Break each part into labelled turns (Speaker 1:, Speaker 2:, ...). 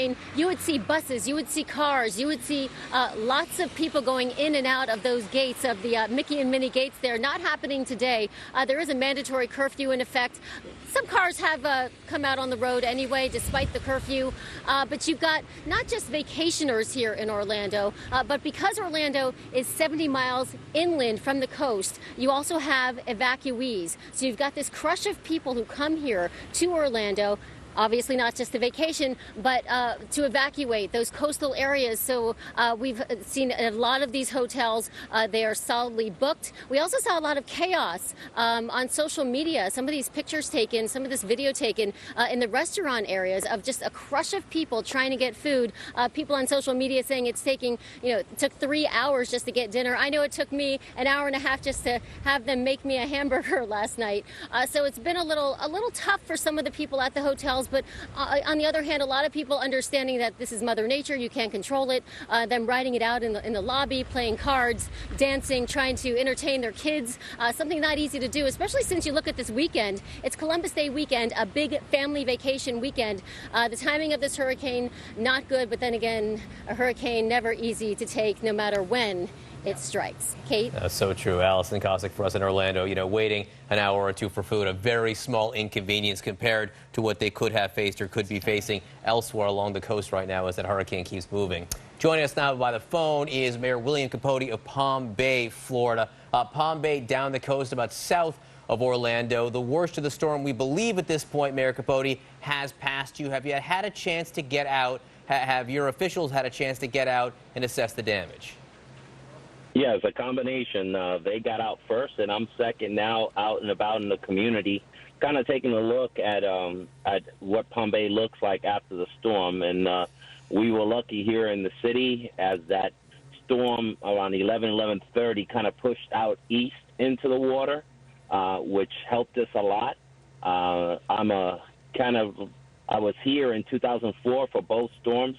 Speaker 1: hurricane, you would see buses, you would see cars, you would see lots of people going in and out of those gates, of the Mickey and Minnie gates there. Not happening today. There is a mandatory curfew in effect. Some cars have come out on the road anyway, despite the curfew. But you've got not just vacationers here in Orlando, but because Orlando is 70 miles inland from the coast, you also have evacuees. So you've got this crush of people who come here to Orlando, obviously not just a vacation, but to evacuate those coastal areas. So we've seen a lot of these hotels, they are solidly booked. We also saw a lot of chaos on social media, some of these pictures taken, some of this video taken in the restaurant areas of just a crush of people trying to get food. People on social media saying it's taking, it took 3 hours just to get dinner. I know it took me an hour and a half just to have them make me a hamburger last night. So it's been a little tough for some of the people at the hotels. But on the other hand, a lot of people understanding that this is Mother Nature, you can't control it, them riding it out in the lobby, playing cards, dancing, trying to entertain their kids, something not easy to do, especially since you look at this weekend. It's Columbus Day weekend, a big family vacation weekend. The timing of this hurricane, not good, but then again, a hurricane never easy to take no matter when it strikes. Kate?
Speaker 2: That's so true. Allison Cossack for us in Orlando. Waiting an hour or two for food, a very small inconvenience compared to what they could have faced or could be facing elsewhere along the coast right now as that hurricane keeps moving. Joining us now by the phone is Mayor William Capote of Palm Bay, Florida. Palm Bay down the coast about south of Orlando. The worst of the storm, we believe at this point, Mayor Capote, has passed you. Have you had a chance to get out? Have your officials had a chance to get out and assess the damage?
Speaker 3: Yeah, it's a combination. They got out first, and I'm second now out and about in the community, kind of taking a look at what Palm Bay looks like after the storm. And we were lucky here in the city as that storm around 11:30 kind of pushed out east into the water, which helped us a lot. I was here in 2004 for both storms,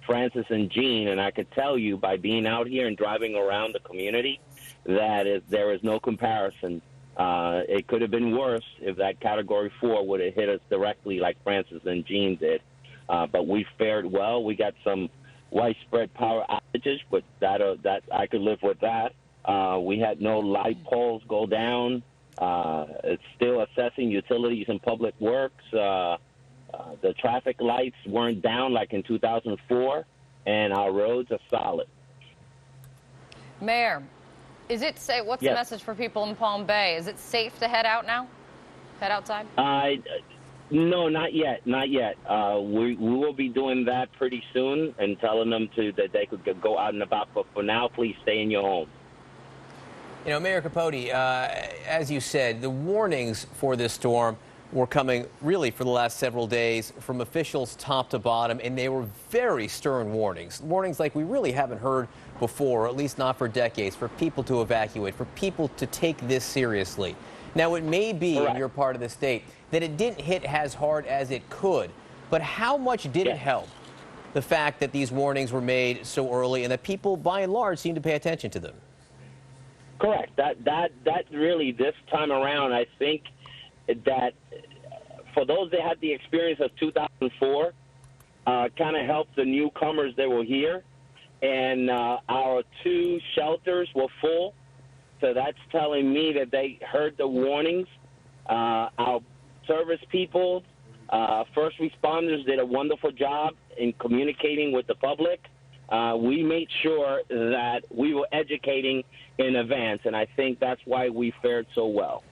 Speaker 3: Francis and Jean, and I could tell you by being out here and driving around the community that there is no comparison. It could have been worse if that Category 4 would have hit us directly like Francis and Jean did. But we fared well. We got some widespread power outages, but that I could live with that. We had no light poles go down. It's still assessing utilities and public works. The traffic lights weren't down like in 2004, and our roads are solid.
Speaker 4: Mayor, is it safe? What's the message for people in Palm Bay? Is it safe to head out now? Head outside?
Speaker 3: No, not yet. Not yet. We will be doing that pretty soon and telling them that they could go out and about. But for now, please stay in your home.
Speaker 2: Mayor Capote, as you said, the warnings for this storm were coming really for the last several days from officials top to bottom, and they were very stern warnings. Warnings like we really haven't heard before, or at least not for decades, for people to evacuate, for people to take this seriously. Now, it may be in your part of the state that it didn't hit as hard as it could, but how much did it help, the fact that these warnings were made so early and that people, by and large, seem to pay attention to them?
Speaker 3: Correct. That really, this time around, I think that for those that had the experience of 2004, kind of helped the newcomers that were here. And our 2 shelters were full, so that's telling me that they heard the warnings. Our service people, first responders did a wonderful job in communicating with the public. We made sure that we were educating in advance, and I think that's why we fared so well.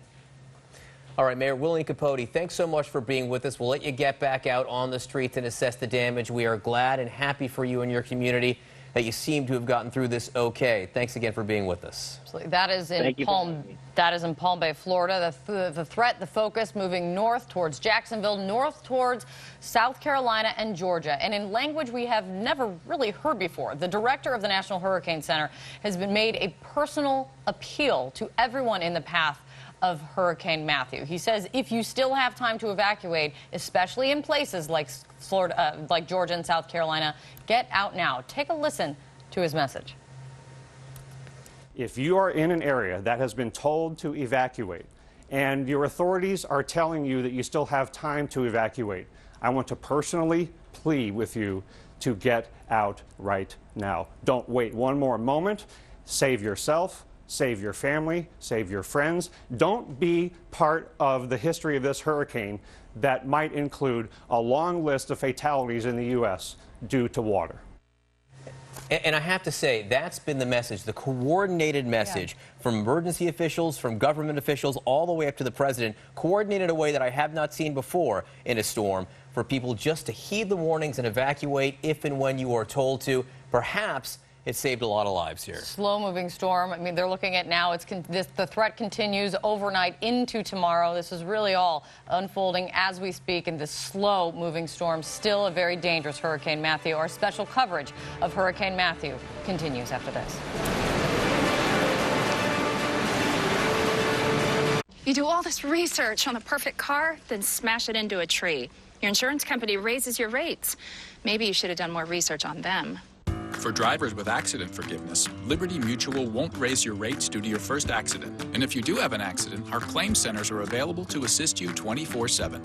Speaker 2: All right, Mayor William Capote, thanks so much for being with us. We'll let you get back out on the streets and assess the damage. We are glad and happy for you and your community that you seem to have gotten through this okay. Thanks again for being with us.
Speaker 4: That is in Palm Bay, Florida. The threat, the focus moving north towards Jacksonville, north towards South Carolina and Georgia. And in language we have never really heard before, the director of the National Hurricane Center has been made a personal appeal to everyone in the path of Hurricane Matthew. He says if you still have time to evacuate, especially in places like Florida, like Georgia and South Carolina, get out now. Take a listen to his message.
Speaker 5: If you are in an area that has been told to evacuate and your authorities are telling you that you still have time to evacuate, I want to personally plea with you to get out right now. Don't wait one more moment. Save yourself, save your family, save your friends. Don't be part of the history of this hurricane that might include a long list of fatalities in the U.S. due to water.
Speaker 2: And I have to say, that's been the message, the coordinated message from emergency officials, from government officials, all the way up to the president, coordinated in a way that I have not seen before in a storm, for people just to heed the warnings and evacuate if and when you are told to. Perhaps it saved a lot of lives here.
Speaker 4: Slow-moving storm. I mean, they're looking at now. The threat continues overnight into tomorrow. This is really all unfolding as we speak, and this slow-moving storm, still a very dangerous Hurricane Matthew. Our special coverage of Hurricane Matthew continues after this.
Speaker 6: You do all this research on the perfect car, then smash it into a tree. Your insurance company raises your rates. Maybe you should have done more research on them.
Speaker 7: For drivers with accident forgiveness, Liberty Mutual won't raise your rates due to your first accident. And if you do have an accident, our claim centers are available to assist you 24/7.